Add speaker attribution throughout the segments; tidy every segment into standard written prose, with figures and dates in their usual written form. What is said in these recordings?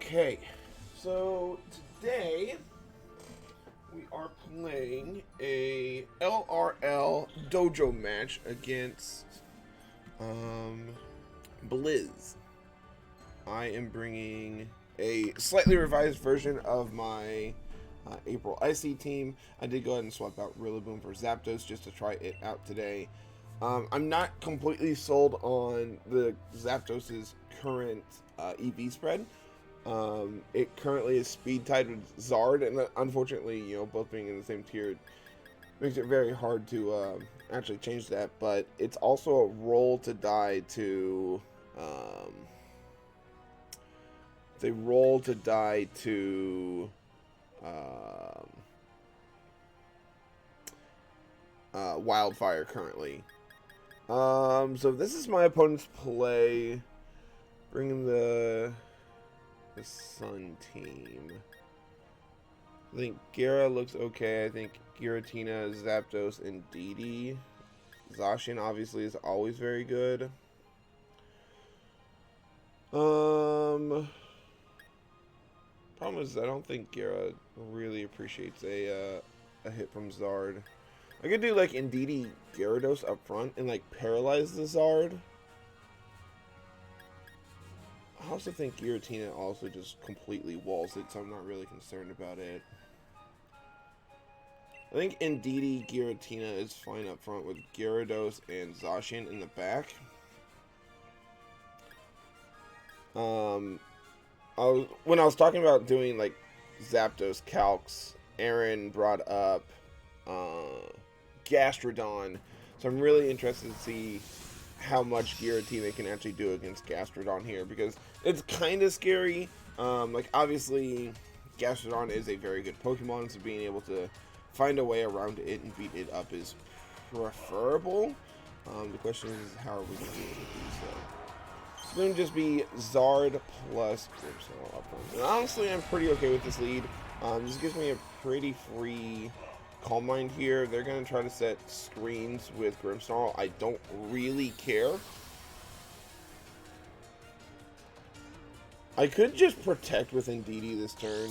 Speaker 1: Okay, so today we are playing a LRL dojo match against Blizz. I am bringing a slightly revised version of my April Icy team. I did go ahead and swap out Rillaboom for Zapdos just to try it out today. I'm not completely sold on the Zapdos's current EV spread. It currently is speed tied with Zard, and unfortunately, both being in the same tier makes it very hard to actually change that. But it's also a roll to die to Wildfire currently. So this is my opponent's play, bringing the Sun team. I think Gara looks okay. I think Giratina, Zapdos, and Didi. Zacian obviously is always very good. Problem is I don't think Gara really appreciates a hit from Zard. I could do like Indeedee Gyarados up front and like paralyze the Zard. I also think Giratina also just completely walls it, so I'm not really concerned about it. I think Indeedee Giratina is fine up front with Gyarados and Zacian in the back. When I was talking about doing like Zapdos calcs, Aaron brought up Gastrodon, so I'm really interested to see how much Giratina can actually do against Gastrodon here, because it's kind of scary. Like, obviously, Gastrodon is a very good Pokemon, so being able to find a way around it and beat it up is preferable. The question is, how are we going to be able to do so? It's going to just be Zard plus Grimmsnarl up front. And honestly, I'm pretty okay with this lead. This gives me a pretty free Calm Mind here. They're going to try to set screens with Grimmsnarl. I don't really care. I could just protect with Indeedee this turn,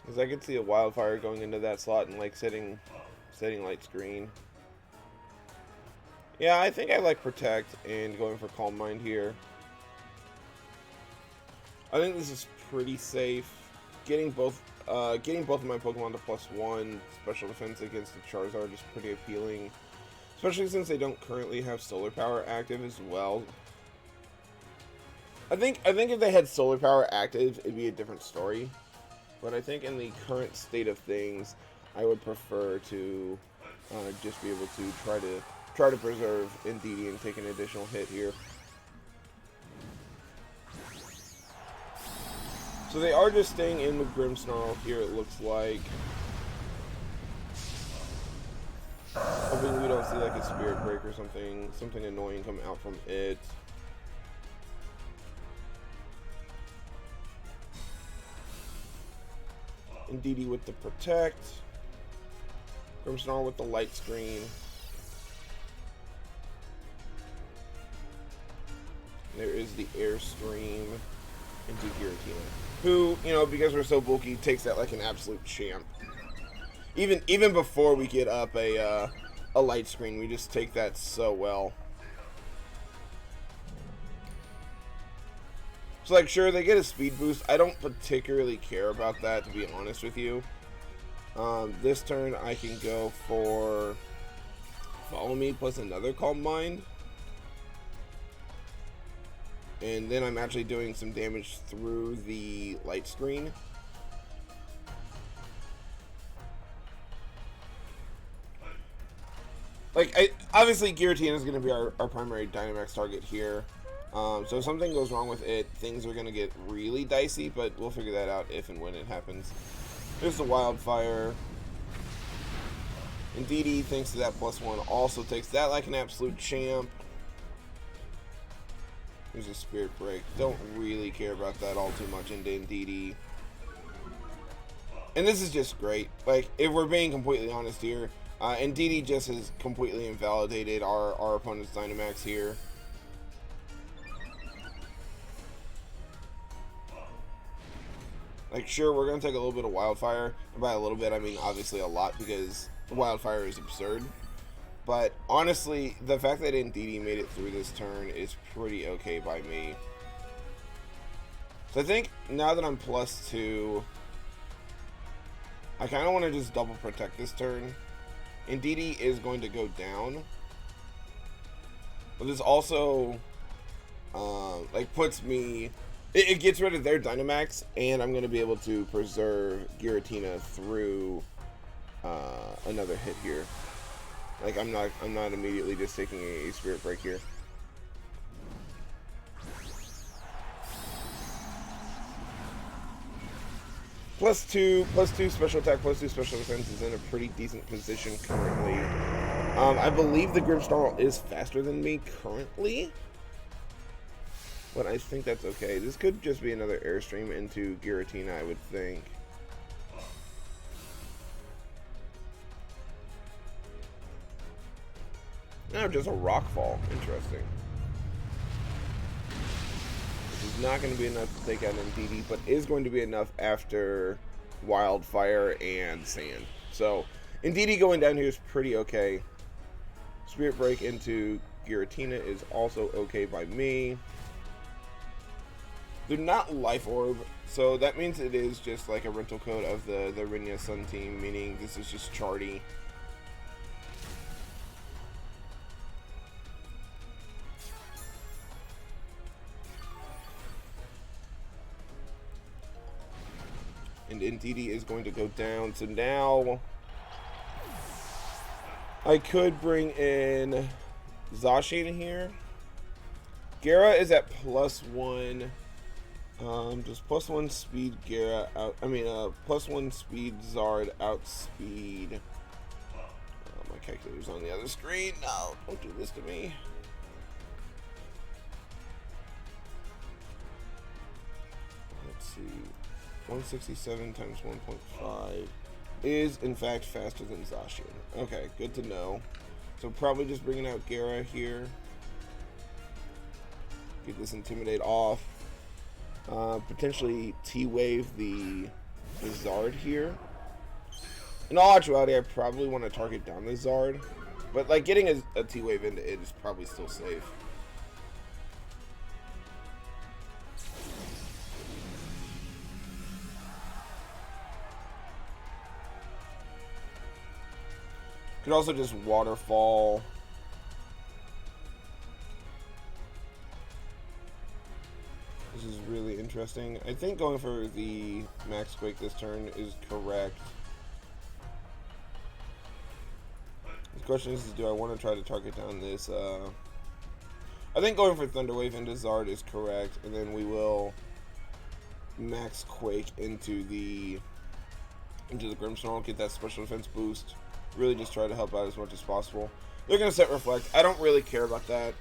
Speaker 1: because I could see a Wildfire going into that slot and like setting light screen. Yeah, I think I like Protect and going for Calm Mind here. I think this is pretty safe. Getting both of my Pokemon to +1 special defense against the Charizard is pretty appealing, especially since they don't currently have Solar Power active as well. I think if they had Solar Power active, it'd be a different story. But I think in the current state of things, I would prefer to just be able to try to preserve Indeedee and take an additional hit here. So they are just staying in with Grimmsnarl here, it looks like. Hoping we don't see like a Spirit Break or something annoying come out from it. Indeedee with the Protect. Grimmsnarl with the Light Screen. There is the Air Stream into Giratina, who, because we're so bulky, takes that like an absolute champ. Even before we get up a Light Screen, we just take that so well. So, like, sure, they get a speed boost. I don't particularly care about that, to be honest with you. This turn, I can go for Follow Me plus another Calm Mind. And then I'm actually doing some damage through the Light Screen. Like, obviously Giratina is going to be our primary Dynamax target here. So if something goes wrong with it, things are going to get really dicey, but we'll figure that out if and when it happens. There's the Wildfire. Indeedee, thanks to that +1, also takes that like an absolute champ. There's a Spirit Break. Don't really care about that all too much into Indeedee. And this is just great. Like, if we're being completely honest here, Indeedee just has completely invalidated our opponent's Dynamax here. Like, sure, we're going to take a little bit of Wildfire. And by a little bit, I mean obviously a lot, because Wildfire is absurd. But honestly, the fact that Indeedee made it through this turn is pretty okay by me. So I think now that I'm +2, I kind of want to just double protect this turn. Indeedee is going to go down. But this also, like, puts me... It gets rid of their Dynamax, and I'm going to be able to preserve Giratina through another hit here. Like, I'm not immediately just taking a Spirit Break here. +2 special attack, +2 special defense is in a pretty decent position currently. I believe the Grimmsnarl is faster than me currently, but I think that's okay. This could just be another Airstream into Giratina, I would think. No, just a Rockfall. Interesting. This is not going to be enough to take out Indeedee, but is going to be enough after Wildfire and Sand. So, Indeedee going down here is pretty okay. Spirit Break into Giratina is also okay by me. They're not Life Orb, so that means it is just like a rental code of the Rinya Sun team, meaning this is just Charty. And Indeedee is going to go down, so now I could bring in Zacian here. Gara is at +1. Just +1 speed Gara out. I mean, +1 speed Zard outspeed. My calculator's on the other screen. No, don't do this to me. Let's see. 167 times 1.5 is in fact faster than Zacian. Okay, good to know. So probably just bringing out Gara here. Get this Intimidate off. Potentially T-Wave the Zard here. In all actuality, I probably want to target down the Zard. But like getting a T-Wave into it is probably still safe. Could also just Waterfall. This is really interesting. I think going for the Max Quake this turn is correct. The question is, do I want to try to target down this? I think going for Thunder Wave into Zard is correct, and then we will Max Quake into the Grimmsnarl, get that special defense boost. Really just try to help out as much as possible. They're going to set Reflect. I don't really care about that.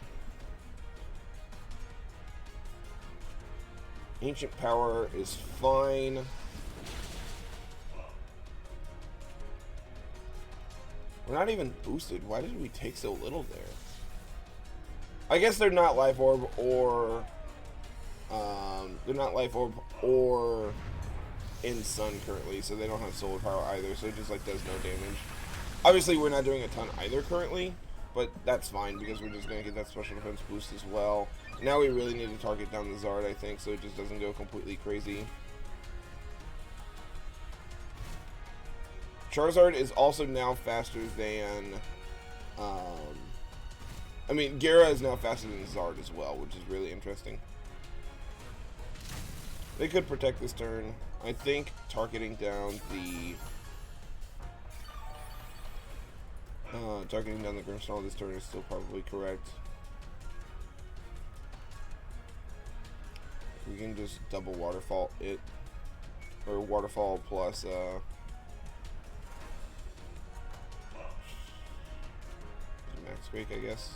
Speaker 1: Ancient Power is fine. We're not even boosted. Why did we take so little there? I guess they're not Life Orb or... in Sun currently, so they don't have Solar Power either, so it just like does no damage. Obviously, we're not doing a ton either currently, but that's fine because we're just going to get that special defense boost as well. Now we really need to target down the Zard, I think, so it just doesn't go completely crazy. Charizard is also now faster than... I mean, Gara is now faster than Zard as well, which is really interesting. They could protect this turn. I think targeting down the... targeting down the Grimmsnarl this turn is still probably correct. We can just double Waterfall it. Or Waterfall plus, Max Quake, I guess.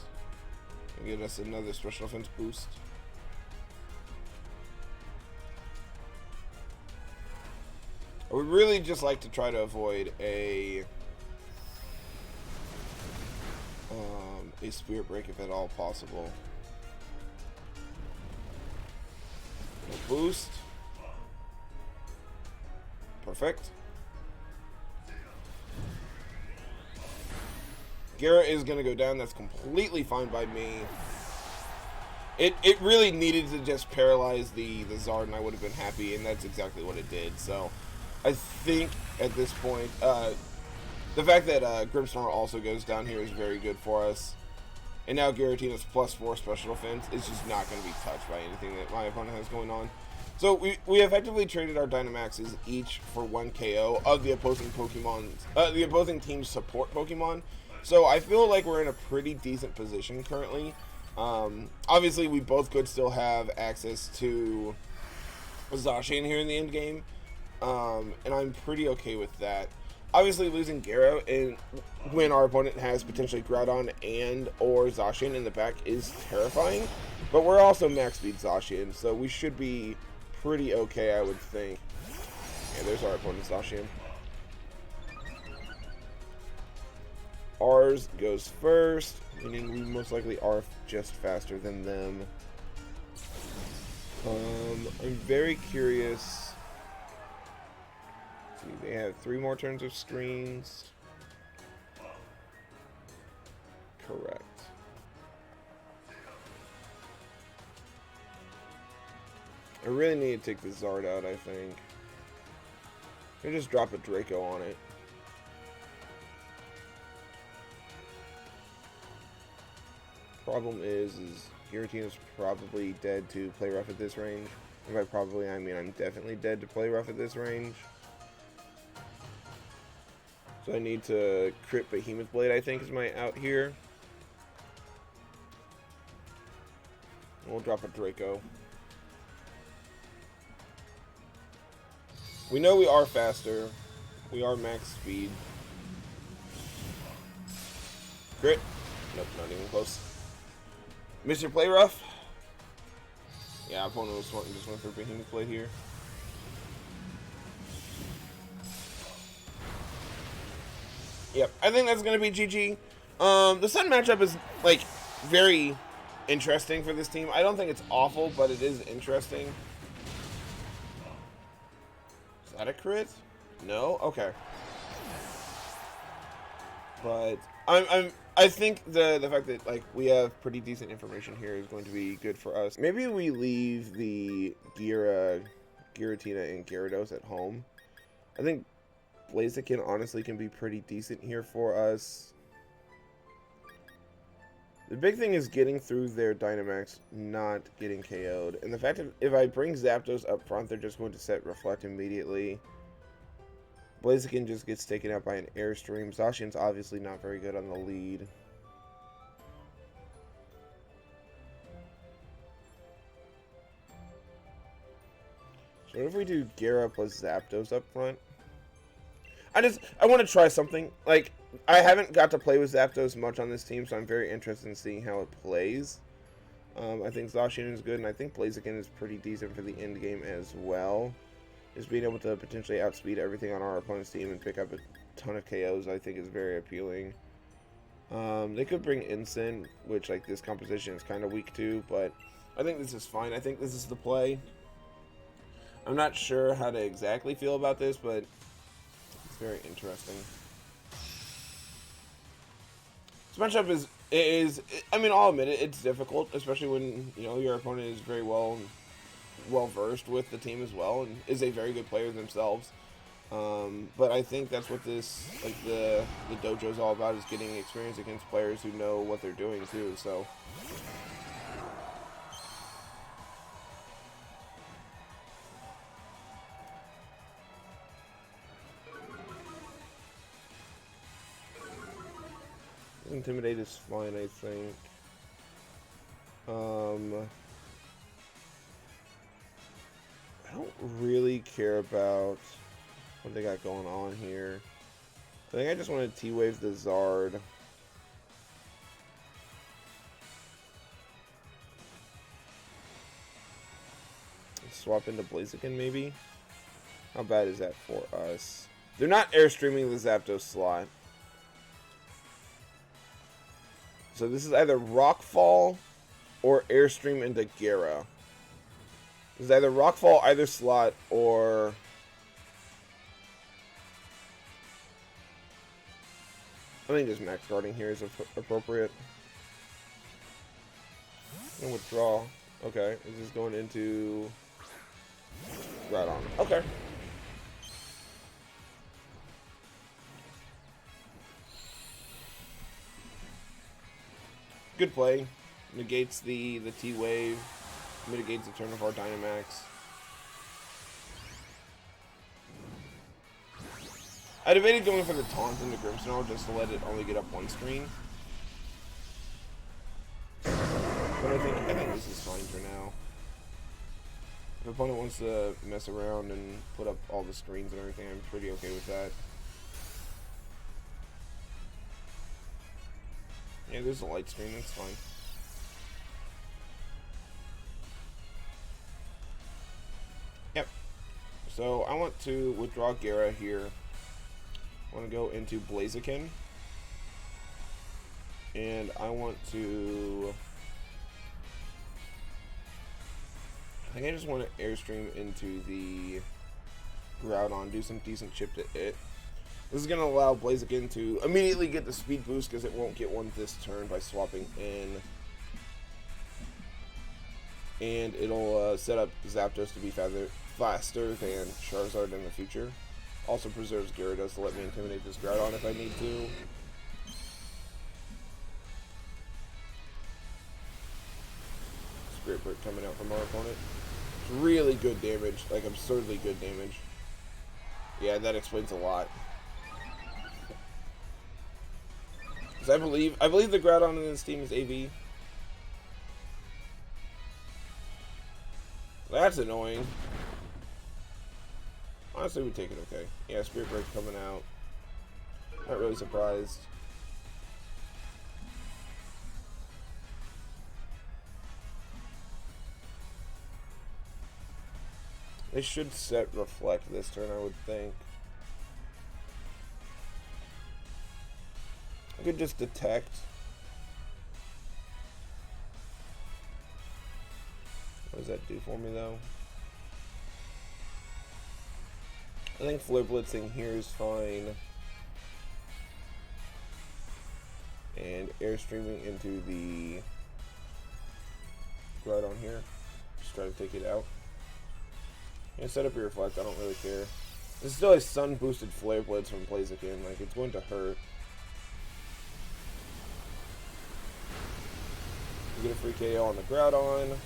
Speaker 1: And get us another special defense boost. I would really just like to try to avoid a Spirit Break if at all possible. Boost. Perfect. Gara is going to go down. That's completely fine by me. It really needed to just paralyze the Zard, and I would have been happy, and that's exactly what it did. So I think at this point, the fact that Grimmsnarl also goes down here is very good for us. And now Giratina's +4 special defense is just not going to be touched by anything that my opponent has going on. So we effectively traded our Dynamaxes each for 1 KO of the opposing the opposing team's support Pokemon. So I feel like we're in a pretty decent position currently. Obviously, we both could still have access to Zacian here in the end game, and I'm pretty okay with that. Obviously, losing Gyaro and when our opponent has potentially Groudon and or Zacian in the back is terrifying, but we're also max speed Zacian, so we should be pretty okay, I would think. Yeah, there's our opponent's Zacian. Ours goes first, meaning we most likely are just faster than them. I'm very curious. Let's see, they have 3 more turns of screens. Correct. I really need to take the Zard out, I think. I just drop a Draco on it. Problem is Giratina's probably dead to play rough at this range. And by probably, I mean I'm definitely dead to play rough at this range. So I need to crit Behemoth Blade, I think, is my out here. We'll drop a Draco. We know we are faster. We are max speed. Crit. Nope, not even close. Mr. Play Rough. Yeah, opponent was smart and just went for Behemoth Blade here. Yep, I think that's going to be GG. The Sun matchup is, like, very interesting for this team. I don't think it's awful, but it is interesting. Is that a crit? No? Okay. But I think the fact that like we have pretty decent information here is going to be good for us. Maybe we leave the Giratina and Gyarados at home. I think Blaziken honestly can be pretty decent here for us. The big thing is getting through their Dynamax, not getting KO'd. And the fact that if I bring Zapdos up front, they're just going to set Reflect immediately. Blaziken just gets taken out by an Airstream. Zacian's obviously not very good on the lead. So what if we do Gyara plus Zapdos up front? I want to try something. Like, I haven't got to play with Zapdos much on this team, so I'm very interested in seeing how it plays. I think Zacian is good, and I think Blaziken is pretty decent for the end game as well. Just being able to potentially outspeed everything on our opponent's team and pick up a ton of KOs, I think is very appealing. They could bring Incin, which like this composition is kind of weak to, but I think this is fine. I think this is the play. I'm not sure how to exactly feel about this, but it's very interesting. This matchup is I mean, I'll admit it, it's difficult, especially when, you know, your opponent is very well versed with the team as well and is a very good player themselves. But I think that's what this, like, the dojo is all about, is getting experience against players who know what they're doing too. So Intimidate is fine, I think. I don't really care about what they got going on here. I think I just want to T-Wave the Zard. Swap into Blaziken, maybe? How bad is that for us? They're not Airstreaming the Zapdos slot. So this is either Rockfall or Airstream into Gyara. It's either Rockfall either slot or think just max guarding here is appropriate. And withdraw. Okay, is this going into Groudon? Okay. Good play. Negates the T-Wave. Mitigates the turn of our Dynamax. I debated going for the taunt into Grimmsnarl just to let it only get up one screen. But I think this is fine for now. If the opponent wants to mess around and put up all the screens and everything, I'm pretty okay with that. Yeah, there's a light screen, that's fine. Yep. So I want to withdraw Gara here. I want to go into Blaziken. And I want to... I think I just want to Airstream into the Groudon, do some decent chip to it. This is going to allow Blaziken to immediately get the speed boost because it won't get one this turn by swapping in. And it'll set up Zapdos to be faster than Charizard in the future. Also preserves Gyarados to let me intimidate this Groudon if I need to. Spirit Break coming out from our opponent. It's really good damage, like absurdly good damage. Yeah, that explains a lot. Because I believe the Groudon in this team is AV. That's annoying. Honestly, we take it okay. Yeah, Spirit Break coming out. Not really surprised. They should set Reflect this turn, I would think. I could just Detect. What does that do for me, though? I think Flare Blitzing here is fine. And Airstreaming into the Groudon here. Just try to take it out. Yeah, set up your Reflect, I don't really care. This is still a Sun boosted Flare Blitz from Blaziken, like it's going to hurt. You get a free KO on the Groudon.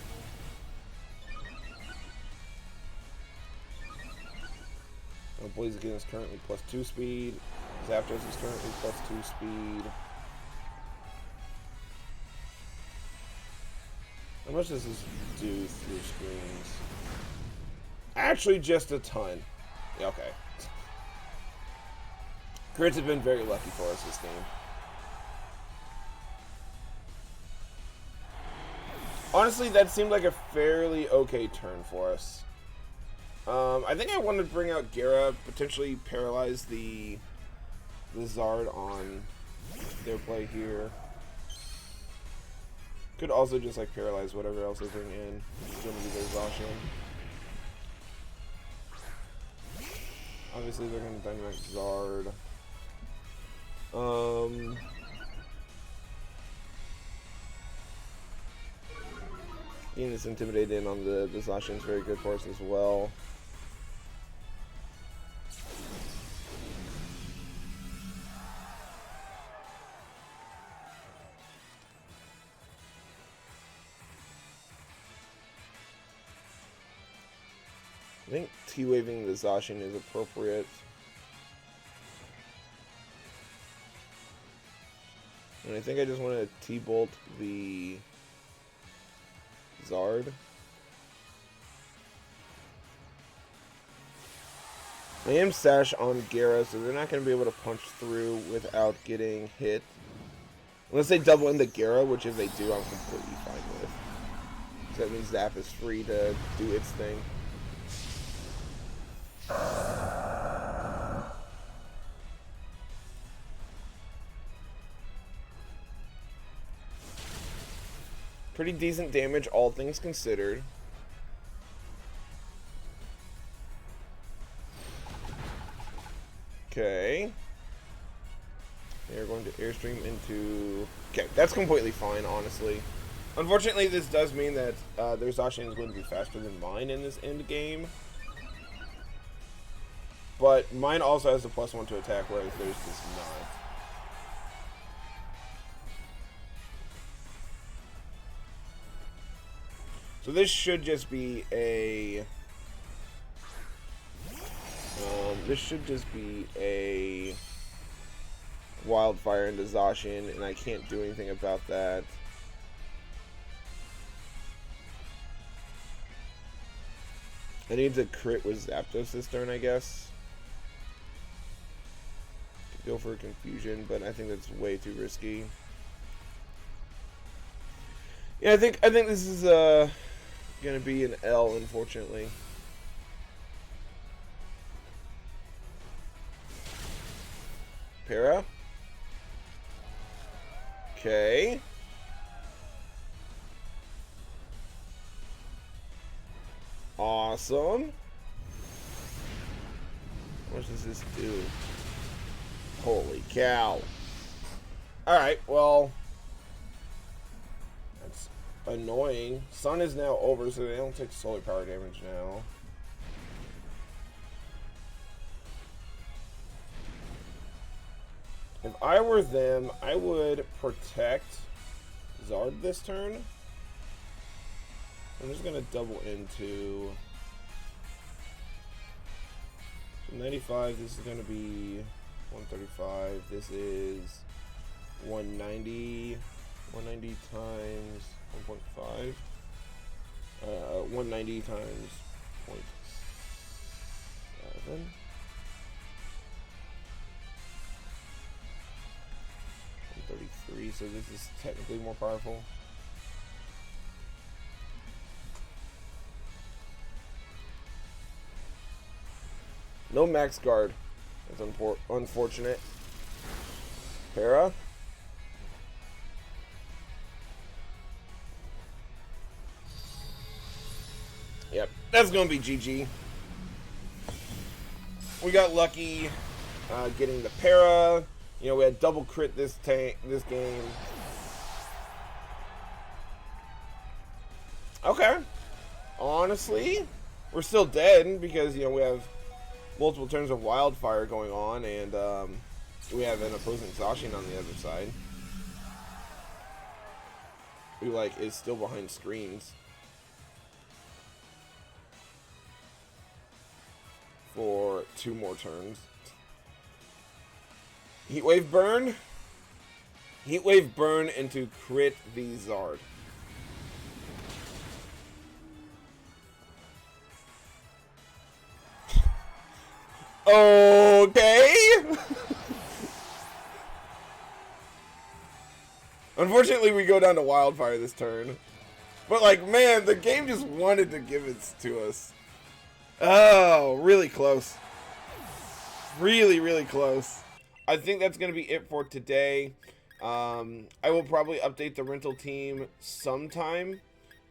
Speaker 1: Blaziken is currently +2 speed. Zapdos is currently +2 speed. How much does this do through screens? Actually, just a ton. Yeah, okay. Crits have been very lucky for us this game. Honestly, that seemed like a fairly okay turn for us. I think I wanted to bring out Gara, potentially paralyze the Zard on their play here. Could also just like paralyze whatever else they bring in. It's going to be their Zacian. Obviously, they're going to Dynamax Zard. Being this intimidated on the Zacian is very good for us as well. I think T-Waving the Zacian is appropriate. And I think I just want to T-Bolt the Zard. I am Sash on Gara, so they're not going to be able to punch through without getting hit. Unless they double into Gara, which if they do, I'm completely fine with. So that means Zap is free to do its thing. Pretty decent damage, all things considered. Okay. They're going to Airstream into... Okay, that's completely fine, honestly. Unfortunately, this does mean that their Zacian is going to be faster than mine in this end game. But mine also has a +1 to attack, whereas theirs does not. So this should just be a... Wildfire into Zacian, and I can't do anything about that. I need to crit with Zapdos this turn, I guess. Could go for a confusion, but I think that's way too risky. Yeah, I think this is gonna be an L, unfortunately. Para. Okay. Awesome. What does this do? Holy cow. Alright, well. That's annoying. Sun is now over, so they don't take solar power damage now. If I were them, I would protect Zard this turn. I'm just going to double into 95. This is going to be 135. This is 190. 190 times 1.5. 190 times 0.7. 33, so this is technically more powerful. No max guard. That's unfortunate. Para. Yep, that's gonna be GG. We got lucky getting the para. You know, we had double crit this game. Okay. Honestly, we're still dead because, you know, we have multiple turns of Wildfire going on, and we have an opposing Zacian on the other side who, like, is still behind screens for 2 more turns. Heatwave burn. Heatwave burn into crit the Zard. Okay. Unfortunately, we go down to Wildfire this turn. But, like, man, the game just wanted to give it to us. Oh, really close. Really, really close. I think that's going to be it for today. I will probably update the rental team sometime.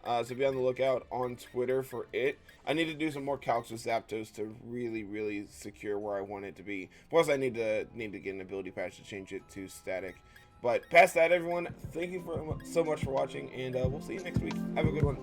Speaker 1: So be on the lookout on Twitter for it. I need to do some more calcs with Zapdos to really, really secure where I want it to be. Plus, I need to get an ability patch to change it to static. But past that, everyone, thank you so much for watching, and we'll see you next week. Have a good one.